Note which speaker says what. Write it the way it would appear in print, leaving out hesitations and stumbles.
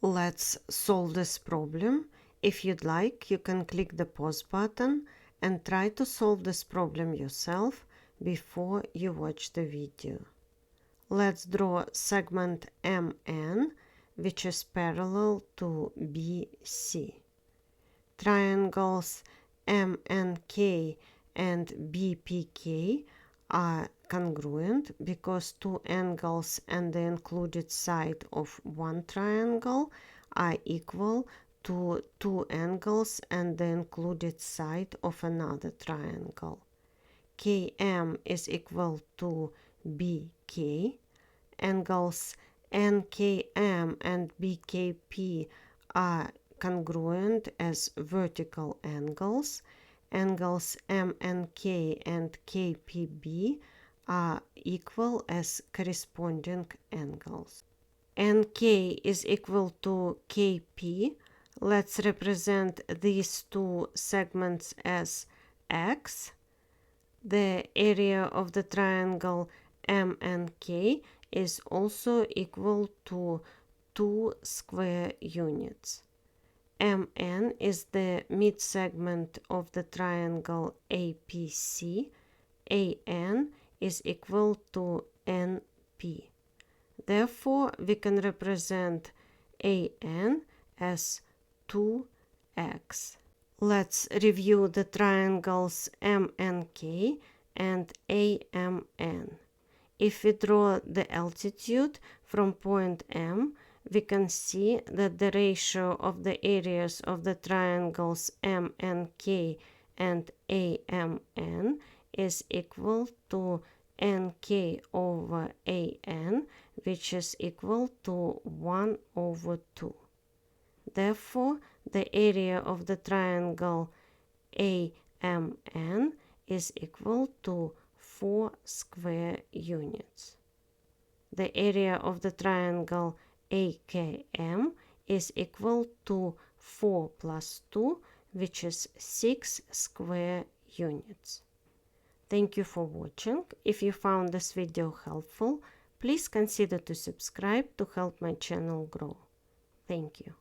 Speaker 1: Let's solve this problem. If you'd like, you can click the pause button and try to solve this problem yourself before you watch the video. Let's draw segment MN, which is parallel to BC. Triangles MNK and BPK are congruent because two angles and the included side of one triangle are equal to two angles and the included side of another triangle. KM is equal to BK. Angles NKM and BKP are congruent as vertical angles. Angles MNK and KPB are equal as corresponding angles. NK is equal to KP. Let's represent these two segments as X. The area of the triangle MNK is also equal to 2 square units. MN is the mid-segment of the triangle APC. AN is equal to NP. Therefore, we can represent AN as 2x. Let's review the triangles MNK and AMN. If we draw the altitude from point M, we can see that the ratio of the areas of the triangles MNK and AMN is equal to NK over AN, which is equal to 1 over 2. Therefore, the area of the triangle AMN is equal to 4 square units. The area of the triangle AKM is equal to 4 plus 2, which is 6 square units. Thank you for watching. If you found this video helpful, please consider to subscribe to help my channel grow. Thank you.